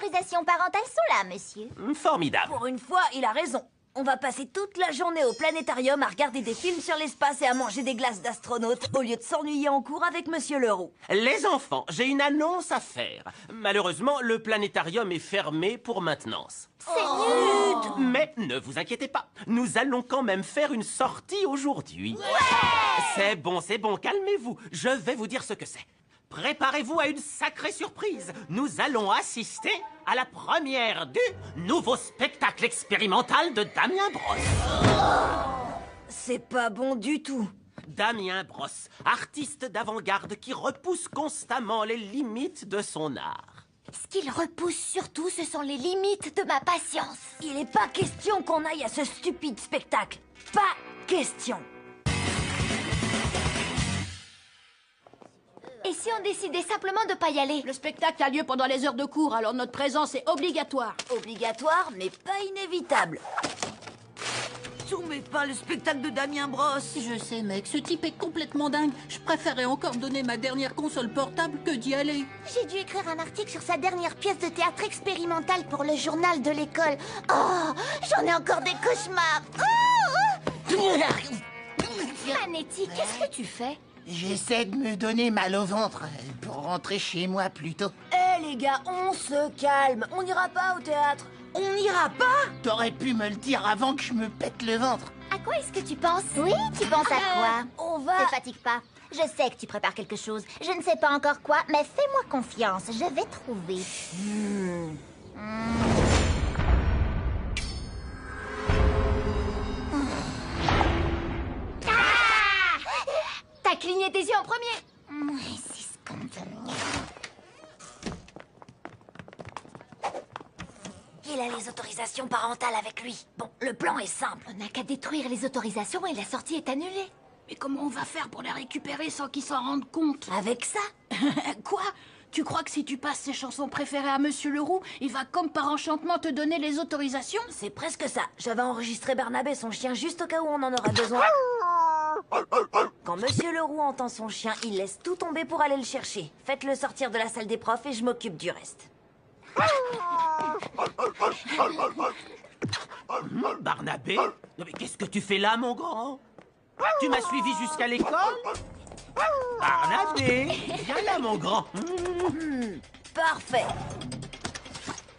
autorisations parentales sont là, monsieur. Formidable. Pour une fois, il a raison. On va passer toute la journée au planétarium à regarder des films sur l'espace et à manger des glaces d'astronautes au lieu de s'ennuyer en cours avec Monsieur Leroux. Les enfants, j'ai une annonce à faire. Malheureusement, le planétarium est fermé pour maintenance. C'est nul. Mais ne vous inquiétez pas, nous allons quand même faire une sortie aujourd'hui. C'est bon, calmez-vous. Je vais vous dire ce que c'est. Préparez-vous à une sacrée surprise. Nous allons assister à la première du nouveau spectacle expérimental de Damien Brosse. C'est pas bon du tout. Damien Brosse, artiste d'avant-garde qui repousse constamment les limites de son art. Ce qu'il repousse surtout, ce sont les limites de ma patience. Il n'est pas question qu'on aille à ce stupide spectacle. Pas question. Et si on décidait simplement de pas y aller? Le spectacle a lieu pendant les heures de cours, alors notre présence est obligatoire. Obligatoire, mais pas inévitable. Mais pas le spectacle de Damien Brosse. Je sais, mec, ce type est complètement dingue. Je préférais encore donner ma dernière console portable que d'y aller. J'ai dû écrire un article sur sa dernière pièce de théâtre expérimentale pour le journal de l'école. Oh, j'en ai encore des cauchemars. Manetti, qu'est-ce que tu fais? J'essaie de me donner mal au ventre pour rentrer chez moi plus tôt. Eh les gars, on se calme. On n'ira pas au théâtre. On n'ira pas? T'aurais pu me le dire avant que je me pète le ventre. À quoi est-ce que tu penses? Oui, tu penses à quoi? On va... Ne fatigue pas. Je sais que tu prépares quelque chose. Je ne sais pas encore quoi, mais fais-moi confiance. Je vais trouver. T'as cligné tes yeux en premier. C'est scandaleux. Il a les autorisations parentales avec lui. Bon, le plan est simple. On n'a qu'à détruire les autorisations et la sortie est annulée. Mais comment on va faire pour les récupérer sans qu'ils s'en rendent compte? Avec ça? Quoi? Tu crois que si tu passes ses chansons préférées à Monsieur Leroux, il va comme par enchantement te donner les autorisations? C'est presque ça. J'avais enregistré Barnabé, son chien, juste au cas où on en aurait besoin. Quand Monsieur Leroux entend son chien, il laisse tout tomber pour aller le chercher. Faites-le sortir de la salle des profs et je m'occupe du reste. Barnabé? Mais qu'est-ce que tu fais là, mon grand? Tu m'as suivi jusqu'à l'école? Barnabé, viens là, mon grand. Parfait.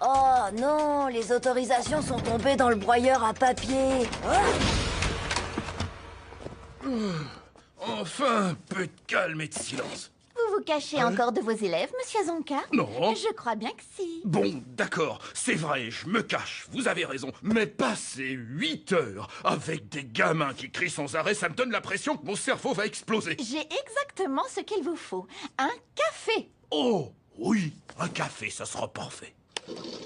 Oh non, les autorisations sont tombées dans le broyeur à papier. Enfin, un peu de calme et de silence. Vous vous cachez encore de vos élèves, monsieur Zonka? Non. Je crois bien que si. Bon, d'accord, c'est vrai, je me cache, vous avez raison. Mais passer 8 heures avec des gamins qui crient sans arrêt, ça me donne l'impression que mon cerveau va exploser. J'ai exactement ce qu'il vous faut. Un café. Oh, oui, un café, ça sera parfait.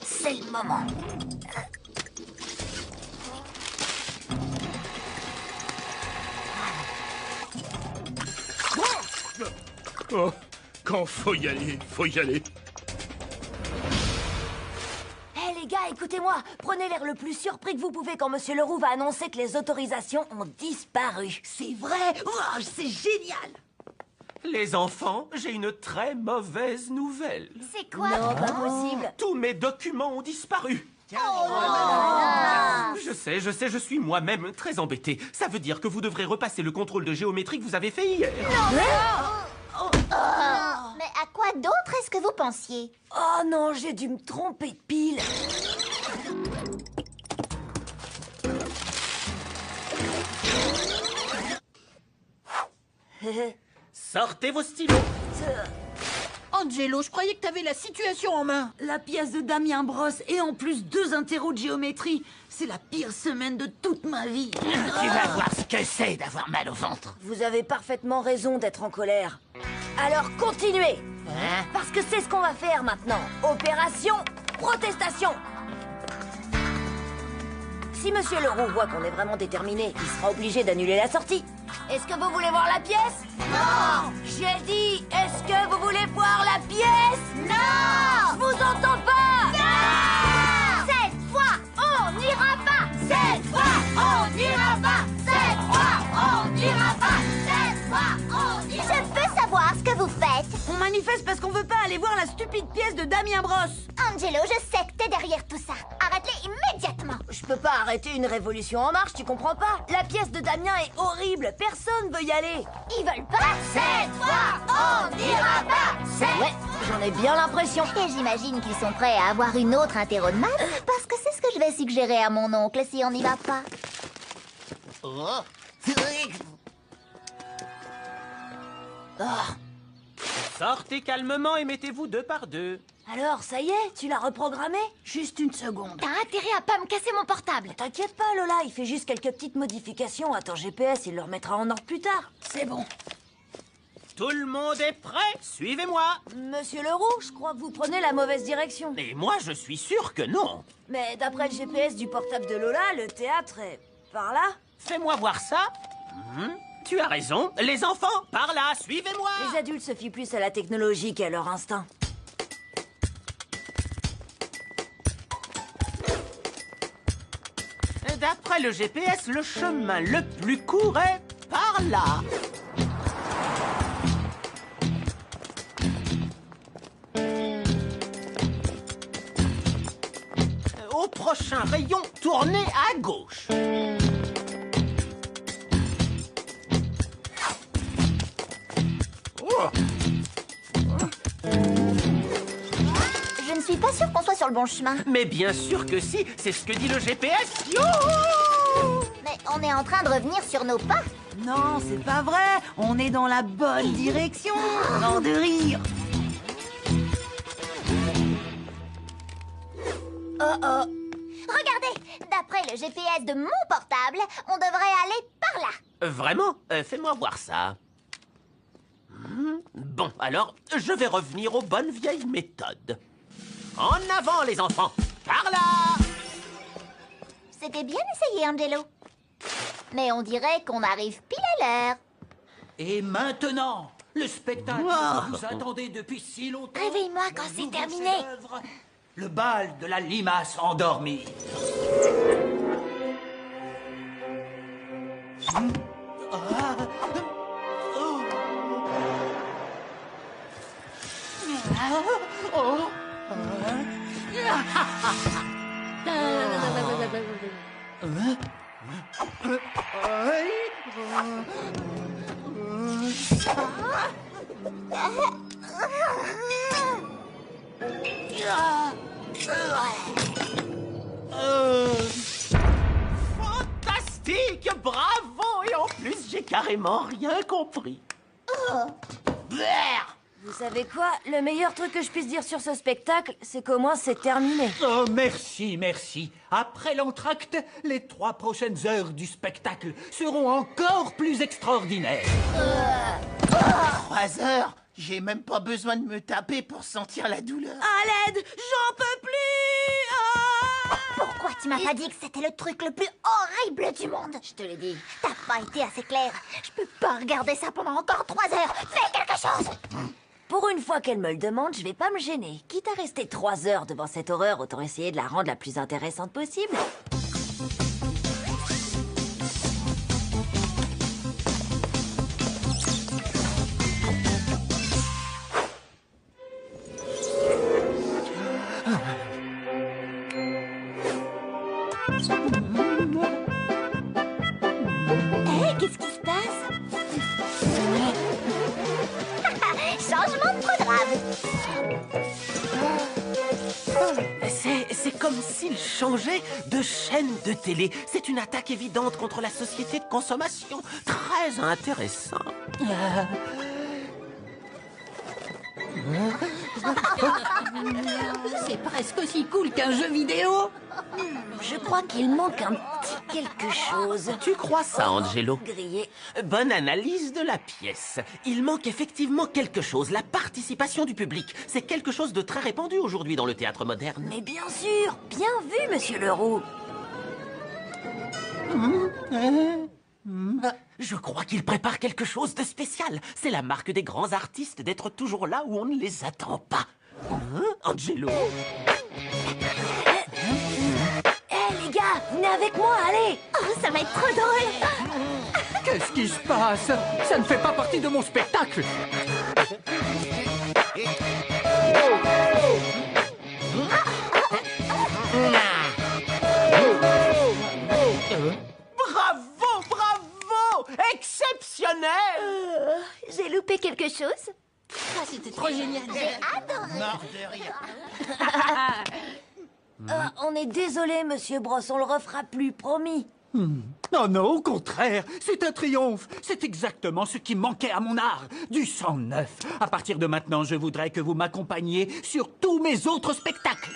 C'est le moment. Oh, quand faut y aller, faut y aller. Eh les gars, écoutez-moi. Prenez l'air le plus surpris que vous pouvez quand Monsieur Leroux va annoncer que les autorisations ont disparu. C'est vrai? Oh, c'est génial! Les enfants, j'ai une très mauvaise nouvelle. C'est quoi? Non, pas possible. Tous mes documents ont disparu. Je sais, je suis moi-même très embêté. Ça veut dire que vous devrez repasser le contrôle de géométrie que vous avez fait hier. Mais à quoi d'autre est-ce que vous pensiez? Oh non, j'ai dû me tromper de pile. Sortez vos stylos. Angelo, je croyais que t'avais la situation en main. La pièce de Damien Brosse et en plus 2 interros de géométrie. C'est la pire semaine de toute ma vie. Tu vas voir ce que c'est d'avoir mal au ventre. Vous avez parfaitement raison d'être en colère. Alors continuez. Hein? Parce que c'est ce qu'on va faire maintenant. Opération protestation. Si Monsieur Leroux voit qu'on est vraiment déterminé, il sera obligé d'annuler la sortie. Est-ce que vous voulez voir la pièce? Non! J'ai dit, est-ce que vous voulez voir la pièce? Non! Je vous entends pas! Non! Cette fois, on n'ira pas! Cette fois, on n'ira pas! Cette fois, on n'ira pas! Cette fois, on n'ira pas! Je peux savoir ce que vous faites? On manifeste parce qu'on veut pas aller voir la stupide pièce de Damien Brosse. Angelo, je sais que t'es derrière tout ça. Arrête-les immédiatement. Je peux pas arrêter une révolution en marche, tu comprends pas? La pièce de Damien est horrible, personne veut y aller. Ils veulent pas. Cette fois, on n'ira pas. Ouais, j'en ai bien l'impression. Et j'imagine qu'ils sont prêts à avoir une autre interro de maths, parce que c'est ce que je vais suggérer à mon oncle si on n'y va pas. Sortez calmement et mettez-vous 2 par 2. Alors, ça y est, tu l'as reprogrammé? Juste une seconde. T'as intérêt à pas me casser mon portable. T'inquiète pas, Lola, il fait juste quelques petites modifications. À ton GPS, il le remettra en ordre plus tard. C'est bon. Tout le monde est prêt? Suivez-moi. Monsieur Leroux, je crois que vous prenez la mauvaise direction. Et moi, je suis sûr que non. Mais d'après le GPS du portable de Lola, le théâtre est... par là? Fais-moi voir ça. Tu as raison. Les enfants, par là, suivez-moi. Les adultes se fient plus à la technologie qu'à leur instinct. D'après le GPS, le chemin le plus court est par là. Au prochain rayon, tournez à gauche. Je ne suis pas sûre qu'on soit sur le bon chemin. Mais bien sûr que si, c'est ce que dit le GPS. Youhou! Mais on est en train de revenir sur nos pas. Non, c'est pas vrai. On est dans la bonne direction. Non de rire. Regardez, d'après le GPS de mon portable, on devrait aller par là. Vraiment? Fais-moi voir ça. Bon, alors, je vais revenir aux bonnes vieilles méthodes. En avant, les enfants! Par là! C'était bien essayé, Angelo. Mais on dirait qu'on arrive pile à l'heure. Et maintenant, le spectacle que vous attendez depuis si longtemps. Réveille-moi quand le c'est nouveau terminé. chef-d'œuvre, le bal de la limace endormie. Fantastique! Bravo! Et en plus, j'ai carrément rien compris. Vous savez quoi? Le meilleur truc que je puisse dire sur ce spectacle, c'est qu'au moins c'est terminé. Oh, merci, merci. Après l'entracte, les 3 prochaines heures du spectacle seront encore plus extraordinaires. 3 heures? J'ai même pas besoin de me taper pour sentir la douleur. À l'aide, j'en peux plus. Ah! Pourquoi tu m'as pas dit que c'était le truc le plus horrible du monde? Je te l'ai dit. T'as pas été assez clair. Je peux pas regarder ça pendant encore 3 heures. Fais quelque chose! Pour une fois qu'elle me le demande, je vais pas me gêner. Quitte à rester 3 heures devant cette horreur, autant essayer de la rendre la plus intéressante possible. Qu'est-ce qui se passe? Changement de programme. C'est comme s'il changeait de chaîne de télé. C'est une attaque évidente contre la société de consommation. Très intéressant. C'est presque aussi cool qu'un jeu vidéo. Je crois qu'il manque un petit quelque chose. Tu crois ça, Angelo? Grillé. Bonne analyse de la pièce. Il manque effectivement quelque chose, la participation du public. C'est quelque chose de très répandu aujourd'hui dans le théâtre moderne. Mais bien sûr, bien vu, monsieur Leroux. Je crois qu'il prépare quelque chose de spécial. C'est la marque des grands artistes d'être toujours là où on ne les attend pas. Angelo? Les gars, venez avec moi, allez. Oh, ça va être trop drôle. Qu'est-ce qui se passe? Ça ne fait pas partie de mon spectacle. Bravo, bravo! Exceptionnel! J'ai loupé quelque chose? C'était trop génial. Mort de rire. On est désolé, monsieur Brosse, on le refera plus, promis. Oh non, au contraire, c'est un triomphe. C'est exactement ce qui manquait à mon art. Du sang neuf. À partir de maintenant, je voudrais que vous m'accompagniez sur tous mes autres spectacles.